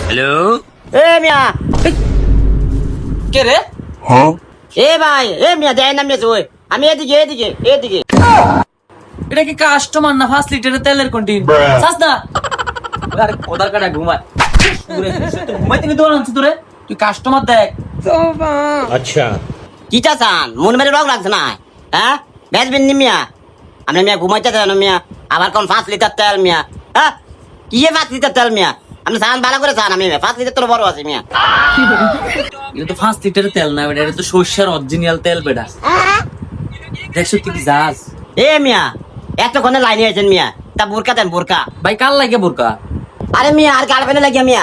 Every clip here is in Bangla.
হ্যালো, এ মিয়া কে রে? এ ভাই এ মিয়া দেয় না মিয়া ওই আমি এদিকে এদিকে এদিকে এটা কি কাস্টমার না 5 লিটারের তেলের কন্টিন? চাস না? আরে ওদার কাটা ঘুমায়। ঘুমাই তুমি দৌড় আনছি তোরে, তুই কাস্টমার দেখ। কি চান মন মেরে রং লাগছে না হ্যাঁ বেচবেন নি মিয়া আপনি মিয়া ঘুমাইতে চান মিয়া আবার কোন 5 লিটার তেল মিয়া হ্যাঁ কি 5 লিটার তেল মিয়া আপনি চান ভালো করে চান আমি 5 লিটার তো বড় আছে মিয়া এটা তো 5 লিটারের তেল না বেটা, এটা তো সর্ষের অরিজিনাল তেল বেটা। দেখছো তুই কি যাস? এ মিয়া এতক্ষণে লাইনে আছেন মিয়া তা বোরকা দেন বোরকা ভাই কাল লাগে বোরকা? আরে মিয়া আর গার্লফ্রেন্ডে লাগিয়া মিয়া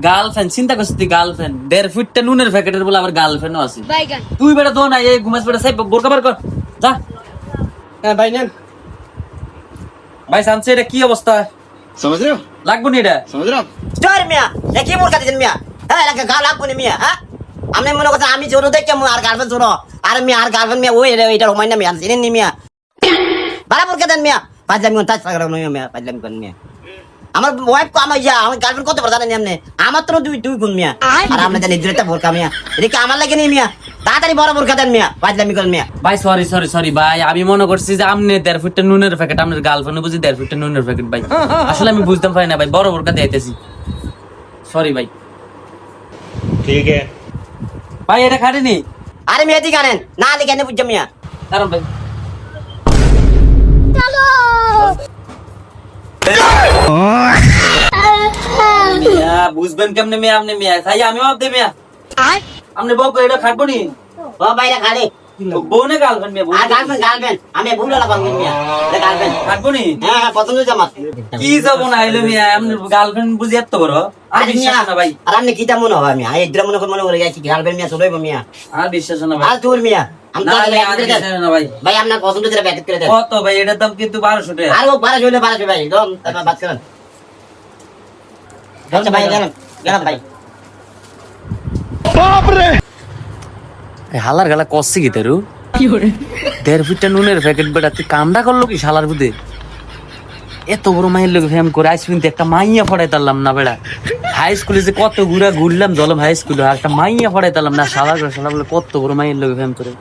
গার্লফ্রেন্ড চিন্তা করছিস তুই? গার্লফ্রেন্ড 1.5 ফুটটা নুনের প্যাকেটের বলে আবার গার্লফ্রেন্ডও আছে। তুই বেটা দো না, এই ঘুমাস বেটা সাহেব বোরকা বার কর যা। হ্যাঁ ভাই নেন ভাই সামছে এটা কি অবস্থা? समझ रहे हो লাগবো নি এটা? समझ रहे हो आप? স্টোর মিয়া এ কি বোরকা দিছেন মিয়া হ্যাঁ এলাকা গা লাগবো নি মিয়া হ্যাঁ আপনি মনে করছেন আমি ছোট দেখে আর গার্লফ্রেন্ড ছোট আর মিয়া আর গার্লফ্রেন্ড মিয়া ওই এটা রোমাই না মিয়া চিনেন নি মিয়া বারা বোরকা দেন মিয়া পাঁচলামি কোন টাচ পাকড়া মিয়া পাঁচলামি কোন মিয়া আমার ওয়াইফ কো আমার ইয়া আমার গার্লফ্রেন্ড কত বড় জানেন এমনি আমার তো দুই গুণ মিয়া আর আপনি জানেন দুইটা বোরকা মিয়া এদিকে আমার লাগে নি মিয়া তাড়াতাড়ি বড় বোরকা দেন মিয়া পাঁচলামি কোন মিয়া ভাই সরি সরি সরি ভাই, আমি মনে করছি যে আপনি 1.5 ফুটটা নুনের প্যাকেট, আপনার গার্লফ্রেন্ড বুঝি 1.5 ফুটটা নুনের প্যাকেট। ভাই আসলে আমি বুঝতাম পারি না ভাই, বড় বোরকা দিতেছি, সরি ভাই। ठीक है ভাই এটা খাটেনি আরে মিয়া এদিকে আনেন না লিখে এনে বুঝছো মিয়া কারণ ভাই মিয়া বুঝবেন কেমনে মিয়া? আপনি মিয়া তাই আমি ভাবতে মিয়া আপনি বউ এটা খাটবো নি? ও ভাইরা খালি বউ না গার্লফ্রেন্ড মিয়া? আর গার্লফ্রেন্ড আমি ভুল হলাম মিয়া গার্লফ্রেন্ড খাটবো নি? হ্যাঁ হ্যাঁ পছন্দ হয়েছে আমার কি যাব না আইলো মিয়া, আপনার গার্লফ্রেন্ড বুঝি এত বড়? আর আরে মিয়া বিশ্বাস না ভাই, আর আপনি কিটা মনে হয় মিয়া এই মনে করে গেছি গার্লফ্রেন্ড মিয়া চলবে মিয়া আর বিশ্বাস না ভাই। আর তোর মিয়া আমি না তো ভাই, আর বিশ্বাস না ভাই। ভাই আপনার পছন্দ করে প্যাকেট করে দেন কত ভাই এটার দাম? কিন্তু 1200 টাকা। আর ও 1200 ভাই একদম বাদ করেন আচ্ছা ভাই গেলাম ভাই হালার গালা কষছে কি তেরু? 1.5 ফুটটা নুনের প্যাকেট বেটা, তুই কামড়া করলো কি শালার বুদে? এত বড় মাইয়ের লোক ফ্যাম করে আইসক্রিম একটা মাইয়া ফড়াই তারলাম না বেড়া। হাই স্কুলে যে কত ঘুরলাম জলম হাই স্কুলে, একটা মাইয়া ফড়াই তারলাম না। শালা বলে কত বড় মাইয়ের লোক ফ্যাম করে।